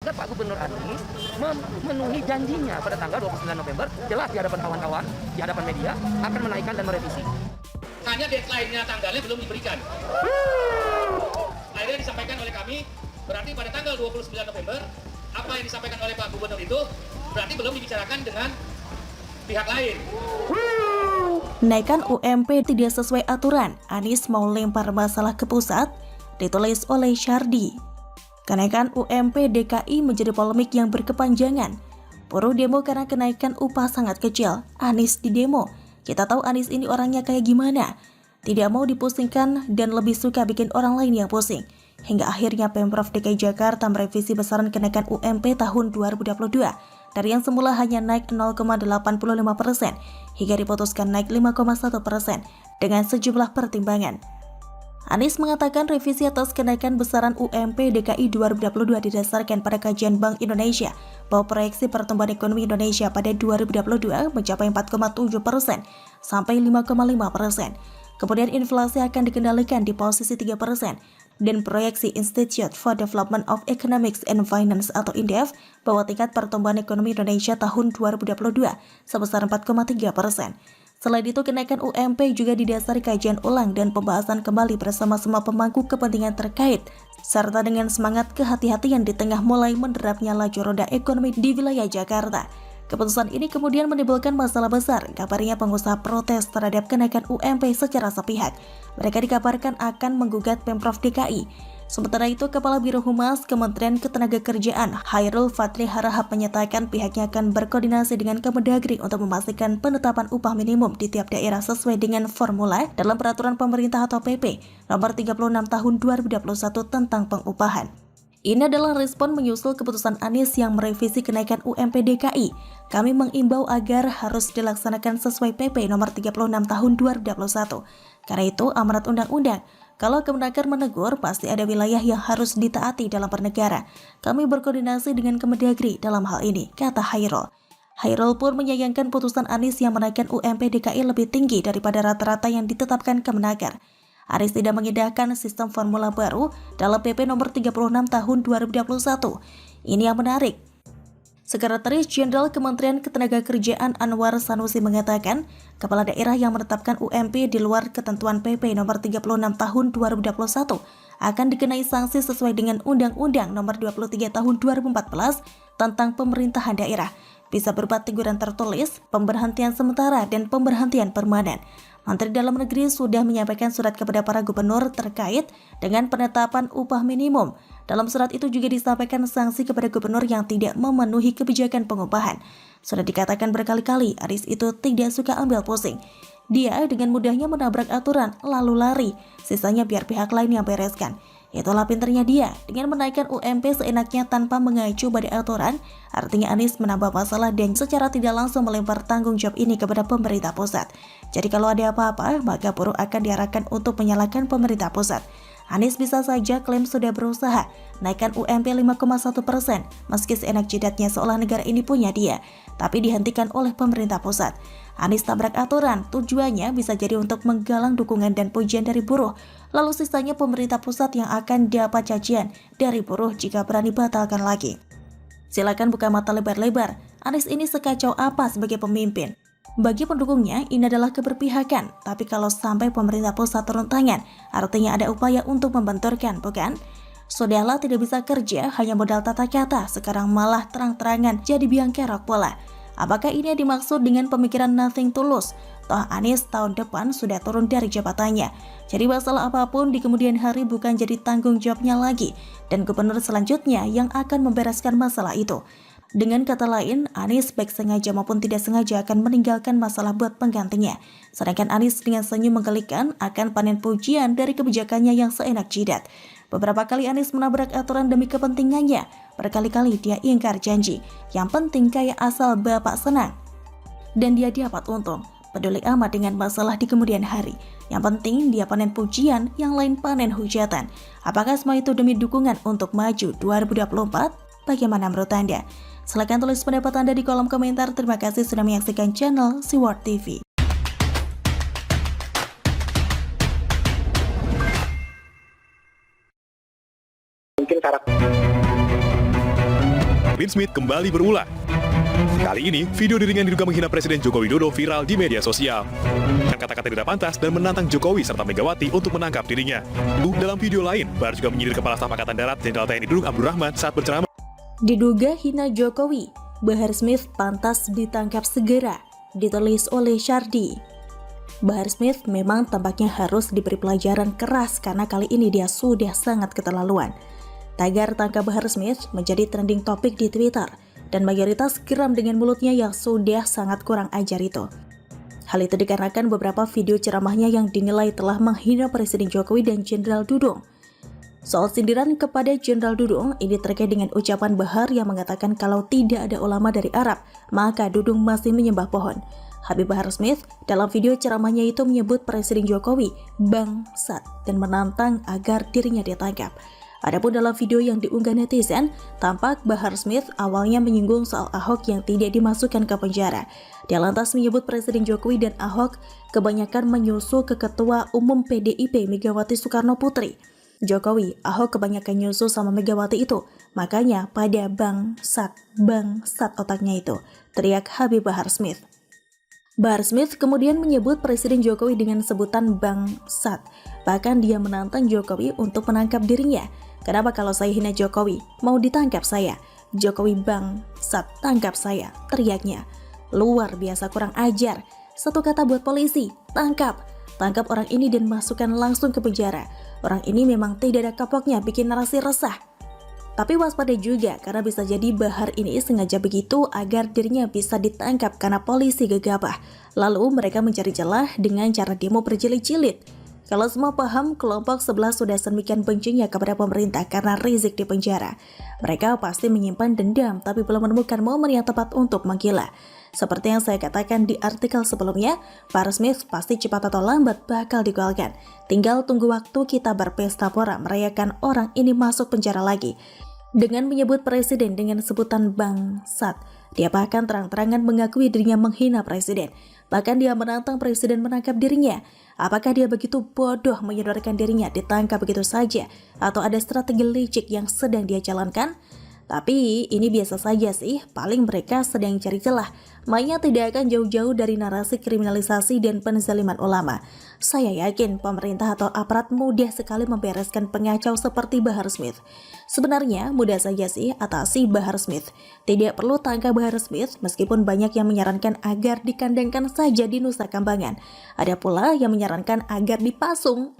agar Pak Gubernur Anies memenuhi janjinya pada tanggal 29 November, jelas di hadapan kawan-kawan, di hadapan media, akan menaikkan dan merevisi. Hanya deadline-nya tanggalnya belum diberikan. Akhirnya disampaikan oleh kami, berarti pada tanggal 29 November, apa yang disampaikan oleh Pak Gubernur itu berarti belum dibicarakan dengan pihak lain. Naikkan UMP tidak sesuai aturan, Anies mau lempar masalah ke pusat, ditulis oleh Syardi. Kenaikan UMP DKI menjadi polemik yang berkepanjangan. Buruh demo karena kenaikan upah sangat kecil, Anies di demo. Kita tahu Anies ini orangnya kayak gimana. Tidak mau dipusingkan dan lebih suka bikin orang lain yang pusing. Hingga akhirnya Pemprov DKI Jakarta merevisi besaran kenaikan UMP tahun 2022 dari yang semula hanya naik 0,85% hingga diputuskan naik 5,1% dengan sejumlah pertimbangan. Anies mengatakan revisi atas kenaikan besaran UMP DKI 2022 didasarkan pada kajian Bank Indonesia bahwa proyeksi pertumbuhan ekonomi Indonesia pada 2022 mencapai 4,7% sampai 5,5%. Kemudian inflasi akan dikendalikan di posisi 3%. Dan proyeksi Institute for Development of Economics and Finance atau INDEF bahwa tingkat pertumbuhan ekonomi Indonesia tahun 2022 sebesar 4,3%. Selain itu, kenaikan UMP juga didasari kajian ulang dan pembahasan kembali bersama semua pemangku kepentingan terkait, serta dengan semangat kehati-hatian di tengah mulai menderapnya laju roda ekonomi di wilayah Jakarta. Keputusan ini kemudian menimbulkan masalah besar. Kabarnya pengusaha protes terhadap kenaikan UMP secara sepihak. Mereka dikabarkan akan menggugat Pemprov DKI. Sementara itu, Kepala Biro Humas Kementerian Ketenagakerjaan Hairul Fadli Harahap menyatakan pihaknya akan berkoordinasi dengan Kemendagri untuk memastikan penetapan upah minimum di tiap daerah sesuai dengan formula dalam Peraturan Pemerintah atau PP Nomor 36 Tahun 2021 tentang pengupahan. Ini adalah respon menyusul keputusan Anies yang merevisi kenaikan UMP DKI. Kami mengimbau agar harus dilaksanakan sesuai PP Nomor 36 Tahun 2021. Karena itu, amanat undang-undang. Kalau Kemenaker menegur, pasti ada wilayah yang harus ditaati dalam bernegara. Kami berkoordinasi dengan Kemendagri dalam hal ini, kata Hairul. Hairul pun menyayangkan putusan Anies yang menaikkan UMP DKI lebih tinggi daripada rata-rata yang ditetapkan Kemenaker. Anies tidak mengindahkan sistem formula baru dalam PP Nomor 36 Tahun 2021. Ini yang menarik. Sekretaris Jenderal Kementerian Ketenagakerjaan Anwar Sanusi mengatakan, kepala daerah yang menetapkan UMP di luar ketentuan PP Nomor 36 Tahun 2021 akan dikenai sanksi sesuai dengan Undang-Undang Nomor 23 Tahun 2014 tentang pemerintahan daerah. Bisa berupa teguran tertulis, pemberhentian sementara, dan pemberhentian permanen. Menteri Dalam Negeri sudah menyampaikan surat kepada para gubernur terkait dengan penetapan upah minimum. Dalam surat itu juga disampaikan sanksi kepada gubernur yang tidak memenuhi kebijakan pengupahan. Sudah dikatakan berkali-kali, Anies itu tidak suka ambil pusing. Dia dengan mudahnya menabrak aturan, lalu lari. Sisanya biar pihak lain yang bereskan. Itulah pinternya dia, dengan menaikkan UMP seenaknya tanpa mengacu pada aturan. Artinya Anies menambah masalah dan secara tidak langsung melempar tanggung jawab ini kepada pemerintah pusat. Jadi kalau ada apa-apa, maka buruh akan diarahkan untuk menyalahkan pemerintah pusat. Anies bisa saja klaim sudah berusaha naikkan UMP 5,1%, meski seenak jidatnya seolah negara ini punya dia, tapi dihentikan oleh pemerintah pusat. Anies tabrak aturan, tujuannya bisa jadi untuk menggalang dukungan dan pujian dari buruh, lalu sisanya pemerintah pusat yang akan dapat cacian dari buruh jika berani batalkan lagi. Silakan buka mata lebar-lebar, Anies ini sekacau apa sebagai pemimpin? Bagi pendukungnya, ini adalah keberpihakan, tapi kalau sampai pemerintah pusat turun tangan, artinya ada upaya untuk membenturkan, bukan? Sudahlah tidak bisa kerja, hanya modal tata kata, sekarang malah terang-terangan jadi biang kerok pula. Apakah ini yang dimaksud dengan pemikiran nothing tulus? Toh Anies tahun depan sudah turun dari jabatannya. Jadi masalah apapun di kemudian hari bukan jadi tanggung jawabnya lagi, dan gubernur selanjutnya yang akan membereskan masalah itu. Dengan kata lain, Anies baik sengaja maupun tidak sengaja akan meninggalkan masalah buat penggantinya. Sedangkan Anies dengan senyum menggelikan akan panen pujian dari kebijakannya yang seenak jidat. Beberapa kali Anies menabrak aturan demi kepentingannya. Berkali-kali dia ingkar janji. Yang penting kayak asal bapak senang. Dan dia dapat untung. Peduli amat dengan masalah di kemudian hari. Yang penting dia panen pujian, yang lain panen hujatan. Apakah semua itu demi dukungan untuk maju 2024? Bagaimana menurut Anda? Silahkan tulis pendapat Anda di kolom komentar. Terima kasih sudah menyaksikan channel Siward TV. Mungkin karakter Kevin Smith kembali berulah. Kali ini, video dirinya yang diduga menghina Presiden Joko Widodo viral di media sosial. Dengan kata-kata tidak pantas dan menantang Jokowi serta Megawati untuk menangkap dirinya. Dalam video lain, Bahar juga menyindir Kepala Staf Angkatan Darat Jenderal TNI Dudung Abdurrahman saat berceramah. Diduga hina Jokowi, Bahar Smith pantas ditangkap segera, ditulis oleh Syardi. Bahar Smith memang tampaknya harus diberi pelajaran keras karena kali ini dia sudah sangat keterlaluan. Tagar tangkap Bahar Smith menjadi trending topik di Twitter dan mayoritas geram dengan mulutnya yang sudah sangat kurang ajar itu. Hal itu dikarenakan beberapa video ceramahnya yang dinilai telah menghina Presiden Jokowi dan Jenderal Dudung. Soal sindiran kepada Jenderal Dudung, ini terkait dengan ucapan Bahar yang mengatakan kalau tidak ada ulama dari Arab, maka Dudung masih menyembah pohon. Habib Bahar Smith dalam video ceramahnya itu menyebut Presiden Jokowi bangsat dan menantang agar dirinya ditangkap. Adapun dalam video yang diunggah netizen, tampak Bahar Smith awalnya menyinggung soal Ahok yang tidak dimasukkan ke penjara. Dia lantas menyebut Presiden Jokowi dan Ahok kebanyakan menyusul ke Ketua Umum PDIP Megawati Soekarno Putri. Jokowi, Ahok kebanyakan nyusul sama Megawati itu, makanya pada bangsat otaknya itu, teriak Habib Bahar Smith. Bahar Smith kemudian menyebut Presiden Jokowi dengan sebutan bangsat. Bahkan dia menantang Jokowi untuk menangkap dirinya. Kenapa kalau saya hina Jokowi, mau ditangkap saya? Jokowi bangsat, tangkap saya, teriaknya. Luar biasa kurang ajar. Satu kata buat polisi, tangkap. Tangkap orang ini dan masukkan langsung ke penjara. Orang ini memang tidak ada kapoknya, bikin narasi resah. Tapi waspada juga karena bisa jadi Bahar ini sengaja begitu agar dirinya bisa ditangkap karena polisi gegabah. Lalu mereka mencari celah dengan cara demo berjilid-jilid. Kalau semua paham, kelompok sebelah sudah sedemikian bencinya kepada pemerintah karena Rizik di penjara. Mereka pasti menyimpan dendam tapi belum menemukan momen yang tepat untuk menggila. Seperti yang saya katakan di artikel sebelumnya, Bahar Smith pasti cepat atau lambat bakal digolkan. Tinggal tunggu waktu kita berpesta pora merayakan orang ini masuk penjara lagi. Dengan menyebut presiden dengan sebutan bangsat, dia bahkan terang-terangan mengakui dirinya menghina presiden. Bahkan dia menantang presiden menangkap dirinya. Apakah dia begitu bodoh menyodorkan dirinya ditangkap begitu saja? Atau ada strategi licik yang sedang dia jalankan? Tapi ini biasa saja sih, paling mereka sedang cari celah. Mainnya tidak akan jauh-jauh dari narasi kriminalisasi dan penzaliman ulama. Saya yakin pemerintah atau aparat mudah sekali membereskan pengacau seperti Bahar Smith. Sebenarnya mudah saja sih atasi Bahar Smith. Tidak perlu tangkap Bahar Smith meskipun banyak yang menyarankan agar dikandangkan saja di Nusa Kambangan. Ada pula yang menyarankan agar dipasung.